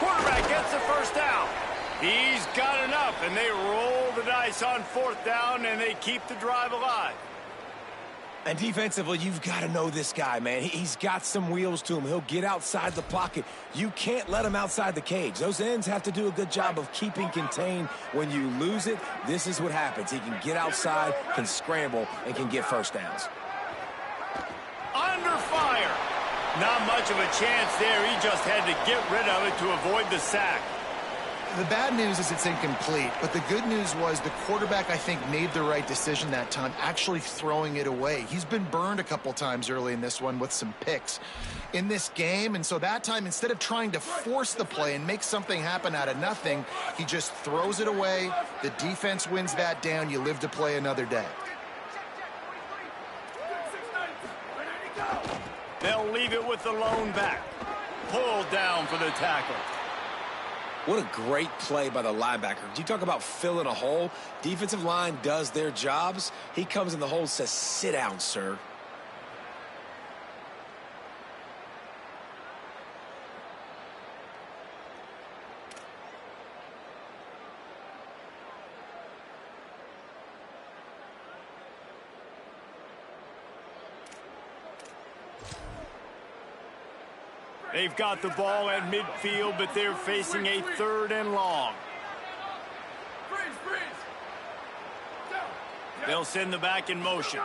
Quarterback gets the 1st down. He's got enough, and they roll the dice on 4th down, and they keep the drive alive. And defensively, you've got to know this guy, man. He's got some wheels to him. He'll get outside the pocket. You can't let him outside the cage. Those ends have to do a good job of keeping contained. When you lose it, this is what happens. He can get outside, can scramble, and can get 1st downs. Under fire. Not much of a chance there. He just had to get rid of it to avoid the sack. The bad news is it's incomplete, but the good news was the quarterback, I think, made the right decision that time, actually throwing it away. He's been burned a couple times early in this one with some picks in this game, and so that time, instead of trying to force the play and make something happen out of nothing, he just throws it away. The defense wins that down. You live to play another day. They'll leave it with the lone back. Pulled down for the tackle. What a great play by the linebacker. You talk about filling a hole. Defensive line does their jobs. He comes in the hole and says, "Sit down, sir." They've got the ball at midfield, but they're facing a 3rd and long. They'll send the back in motion.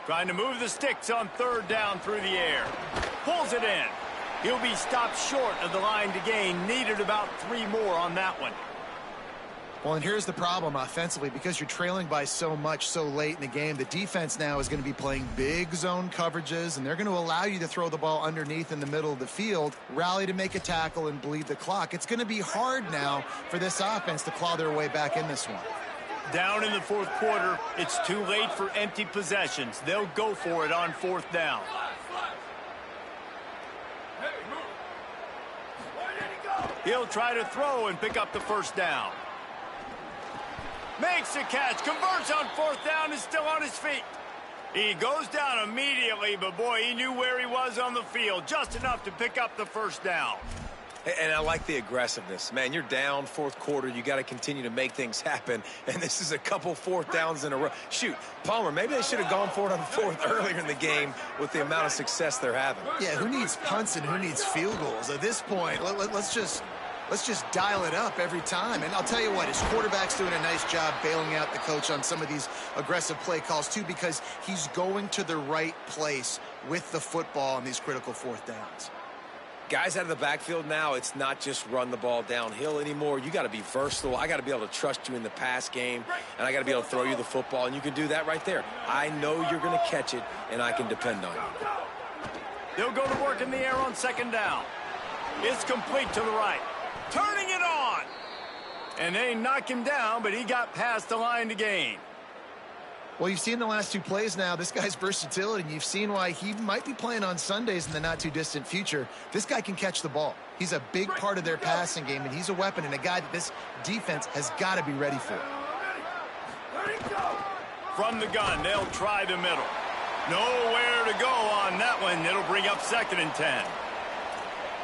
Trying to move the sticks on 3rd down through the air. Pulls it in. He'll be stopped short of the line to gain. Needed about 3 more on that one. Well, and here's the problem offensively. Because you're trailing by so much so late in the game, the defense now is going to be playing big zone coverages, and they're going to allow you to throw the ball underneath in the middle of the field, rally to make a tackle, and bleed the clock. It's going to be hard now for this offense to claw their way back in this one. Down in the 4th quarter, it's too late for empty possessions. They'll go for it on 4th down. He'll try to throw and pick up the 1st down. Makes the catch, converts on 4th down, is still on his feet. He goes down immediately, but boy, he knew where he was on the field, just enough to pick up the 1st down. And I like the aggressiveness. Man, you're down 4th quarter. You got to continue to make things happen. And this is a couple 4th downs in a row. Shoot, Palmer, maybe they should have gone for it on 4th earlier in the game with the amount of success they're having. Yeah, who needs punts and who needs field goals? At this point, let's just dial it up every time. And I'll tell you what, his quarterback's doing a nice job bailing out the coach on some of these aggressive play calls, too, because he's going to the right place with the football on these critical 4th downs. Guys out of the backfield now, it's not just run the ball downhill anymore. You got to be versatile. I got to be able to trust you in the pass game, and I got to be able to throw you the football, and you can do that right there. I know you're going to catch it, and I can depend on you. They'll go to work in the air on 2nd down. It's complete to the right. Turning it on. And they knock him down, but he got past the line to gain. Well, you've seen the last 2 plays now. This guy's versatility, and you've seen why he might be playing on Sundays in the not-too-distant future. This guy can catch the ball. He's a big part of their passing game, and he's a weapon and a guy that this defense has got to be ready for. From the gun, they'll try the middle. Nowhere to go on that one. It'll bring up 2nd and 10.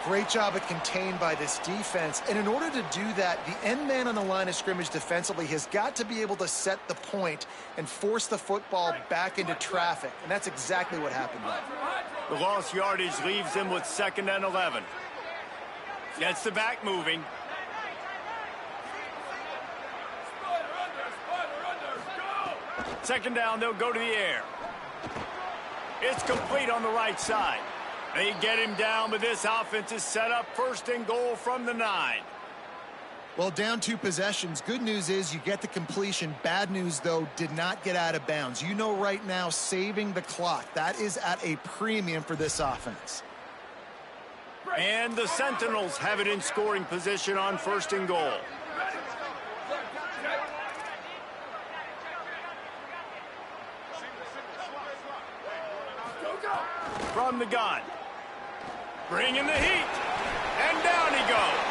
Great job at contained by this defense. And in order to do that, the end man on the line of scrimmage defensively has got to be able to set the point and force the football back into traffic. And that's exactly what happened there. The lost yardage leaves him with 2nd and 11. Gets the back moving. Second down, they'll go to the air. It's complete on the right side. They get him down, but this offense is set up 1st and goal from the 9. Well, down 2 possessions. Good news is you get the completion. Bad news, though, did not get out of bounds. You know right now, saving the clock, that is at a premium for this offense. And the Sentinels have it in scoring position on 1st and goal. From the gun. Bringing the heat. And down he goes.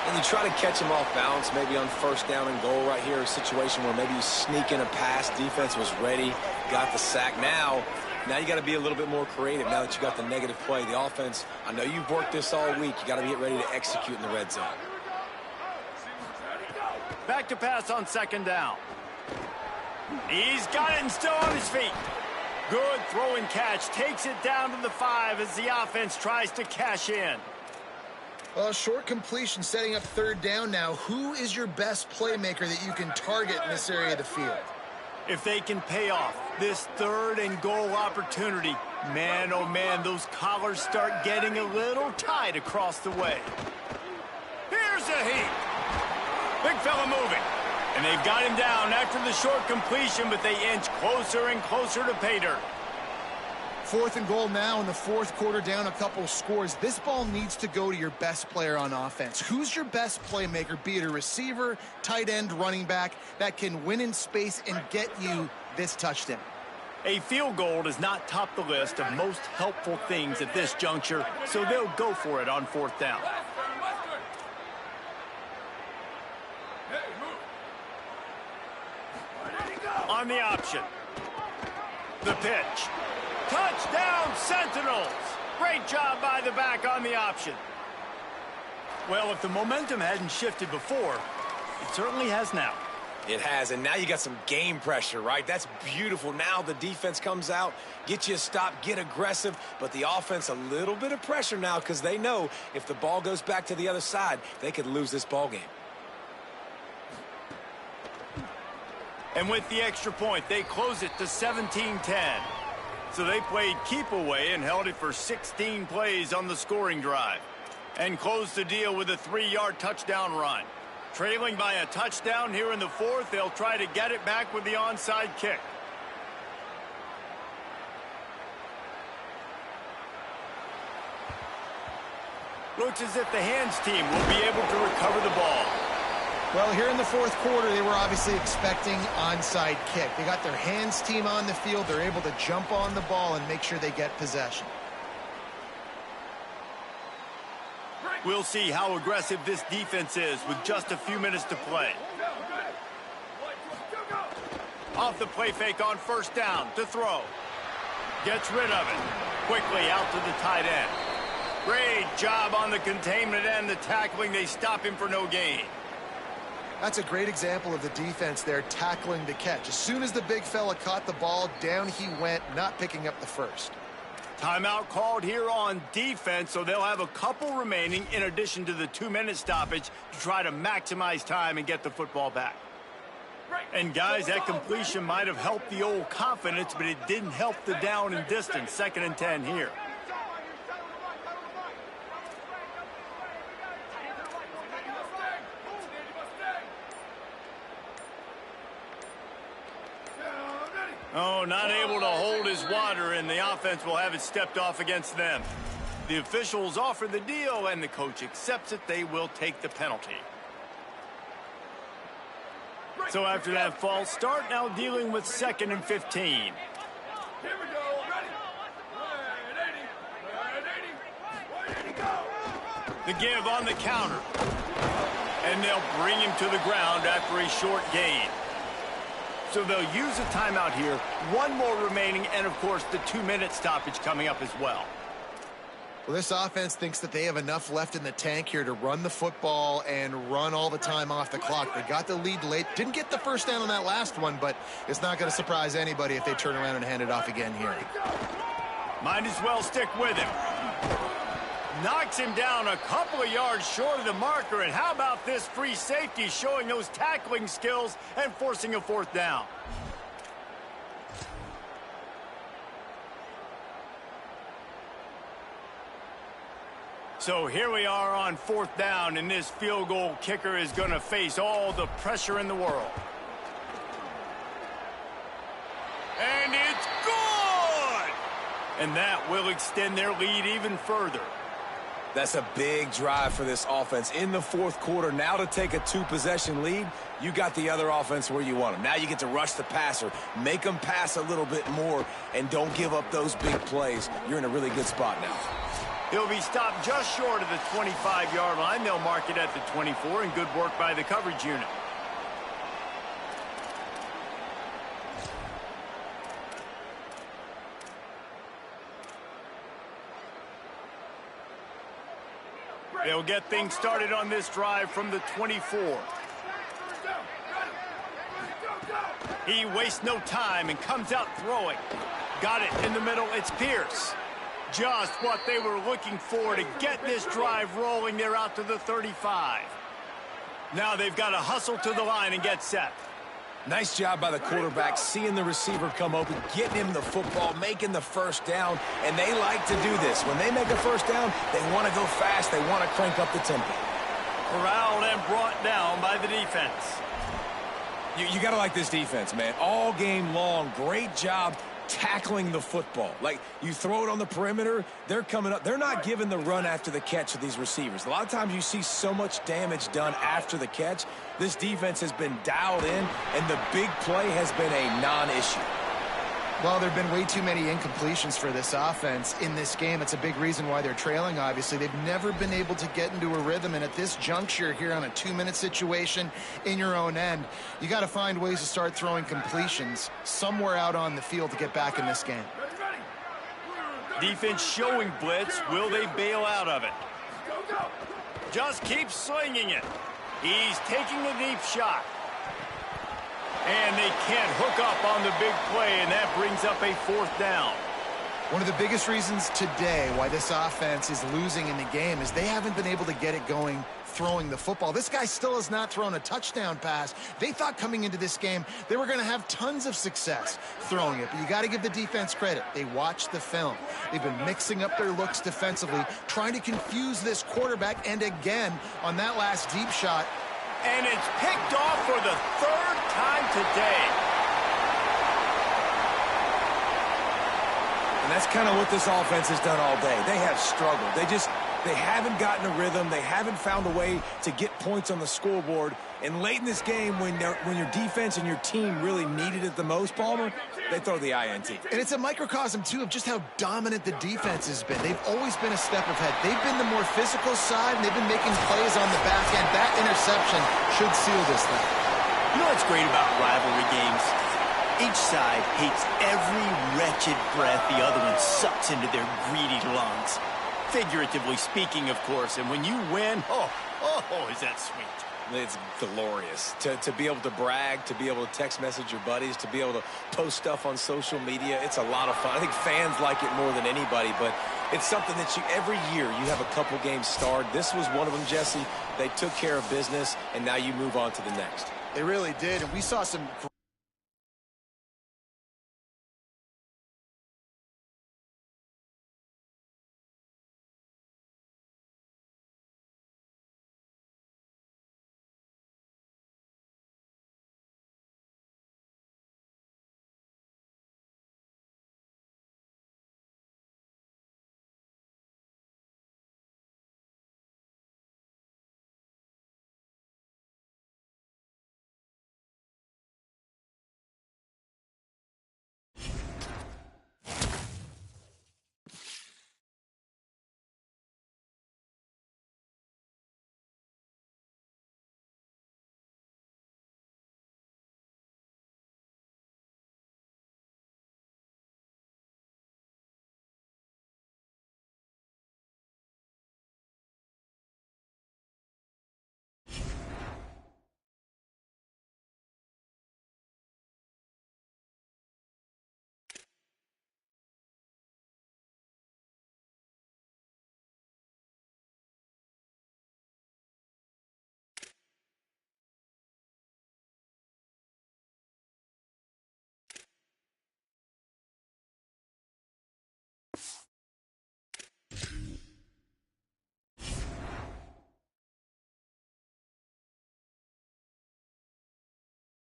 And you try to catch him off balance, maybe on 1st down and goal right here, a situation where maybe you sneak in a pass, defense was ready, got the sack. Now you got to be a little bit more creative now that you got the negative play. The offense, I know you've worked this all week. You got to get ready to execute in the red zone. Back to pass on 2nd down. He's got it and still on his feet. Good throw and catch. Takes it down to the 5 as the offense tries to cash in. Well, short completion setting up 3rd down now. Who is your best playmaker that you can target in this area of the field? If they can pay off this 3rd and goal opportunity, man, oh man, those collars start getting a little tight across the way. Here's a heat. Big fella moving. And they've got him down after the short completion, but they inch closer and closer to pay dirt. 4th and goal now in the 4th quarter, down a couple scores. This ball needs to go to your best player on offense. Who's your best playmaker, be it a receiver, tight end, running back, that can win in space and get you this touchdown? A field goal does not top the list of most helpful things at this juncture, so they'll go for it on 4th down. On the option. The pitch. Touchdown, Sentinels! Great job by the back on the option. Well, if the momentum hadn't shifted before, it certainly has now. It has, and now you got some game pressure, right? That's beautiful. Now the defense comes out, get you a stop, get aggressive, but the offense a little bit of pressure now because they know if the ball goes back to the other side, they could lose this ball game. And with the extra point, they close it to 17-10. So they played keep away and held it for 16 plays on the scoring drive. And closed the deal with a 3-yard touchdown run. Trailing by a touchdown here in the 4th, they'll try to get it back with the onside kick. Looks as if the hands team will be able to recover the ball. Well, here in the 4th quarter, they were obviously expecting onside kick. They got their hands team on the field. They're able to jump on the ball and make sure they get possession. We'll see how aggressive this defense is with just a few minutes to play. Off the play fake on 1st down to throw. Gets rid of it. Quickly out to the tight end. Great job on the containment and the tackling. They stop him for no gain. That's a great example of the defense there tackling the catch. As soon as the big fella caught the ball, down he went, not picking up the first. Timeout called here on defense, so they'll have a couple remaining in addition to the 2-minute stoppage to try to maximize time and get the football back. And guys, that completion might have helped the old confidence, but it didn't help the down and distance. 2nd and 10 here. Oh, not able to hold his water, and the offense will have it stepped off against them. The officials offer the deal, and the coach accepts it. They will take the penalty. So after that false start, now dealing with 2nd and 15. Here we go, ready? 180, 180, 180, go! The give on the counter. And they'll bring him to the ground after a short gain. So they'll use a timeout here. 1 more remaining, and of course the 2-minute stoppage coming up as well. Well, this offense thinks that they have enough left in the tank here to run the football and run all the time off the clock. They got the lead late. Didn't get the first down on that last one, but it's not going to surprise anybody if they turn around and hand it off again here. Might as well stick with him. Knocks him down a couple of yards short of the marker, and how about this free safety showing those tackling skills and forcing a 4th down. So here we are on 4th down, and this field goal kicker is going to face all the pressure in the world. And it's good! And that will extend their lead even further. That's a big drive for this offense in the 4th quarter. Now to take a 2-possession lead, you got the other offense where you want them. Now you get to rush the passer, make them pass a little bit more, and don't give up those big plays. You're in a really good spot now. He'll be stopped just short of the 25-yard line. They'll mark it at the 24, and good work by the coverage unit. They'll get things started on this drive from the 24. He wastes no time and comes out throwing. Got it in the middle. It's Pierce. Just what they were looking for to get this drive rolling. They're out to the 35. Now they've got to hustle to the line and get set. Nice job by the quarterback, seeing the receiver come open, getting him the football, making the first down, and they like to do this. When they make a first down, they want to go fast. They want to crank up the tempo. Corralled and brought down by the defense. You got to like this defense, man. All game long, great job tackling the football. Like, you throw it on the perimeter, they're coming up. They're not giving the run after the catch of these receivers. A lot of times you see so much damage done after the catch. This defense has been dialed in, and the big play has been a non-issue. Well, there have been way too many incompletions for this offense in this game. It's a big reason why they're trailing, obviously. They've never been able to get into a rhythm, and at this juncture here on a 2-minute situation in your own end, you got to find ways to start throwing completions somewhere out on the field to get back in this game. Defense showing blitz. Will they bail out of it? Just keep slinging it. He's taking a deep shot. And they can't hook up on the big play, and that brings up a 4th down. One of the biggest reasons today why this offense is losing in the game is they haven't been able to get it going throwing the football. This guy still has not thrown a touchdown pass. They thought coming into this game they were going to have tons of success throwing it, but you got to give the defense credit. They watched the film. They've been mixing up their looks defensively, trying to confuse this quarterback, and again, on that last deep shot, and it's picked off for the 3rd time today. And that's kind of what this offense has done all day. They have struggled. They haven't gotten a rhythm. They haven't found a way to get points on the scoreboard. And late in this game, when your defense and your team really needed it the most, Palmer, they throw the INT. And it's a microcosm, too, of just how dominant the defense has been. They've always been a step ahead. They've been the more physical side, and they've been making plays on the back end. That interception should seal this thing. You know what's great about rivalry games? Each side hates every wretched breath the other one sucks into their greedy lungs. Figuratively speaking, of course, and when you win, oh, is that sweet. It's glorious to be able to brag, to be able to text message your buddies, to be able to post stuff on social media. It's a lot of fun. I think fans like it more than anybody, but it's something that every year you have a couple games starred. This was one of them, Jesse. They took care of business, and now you move on to the next. They really did, and we saw some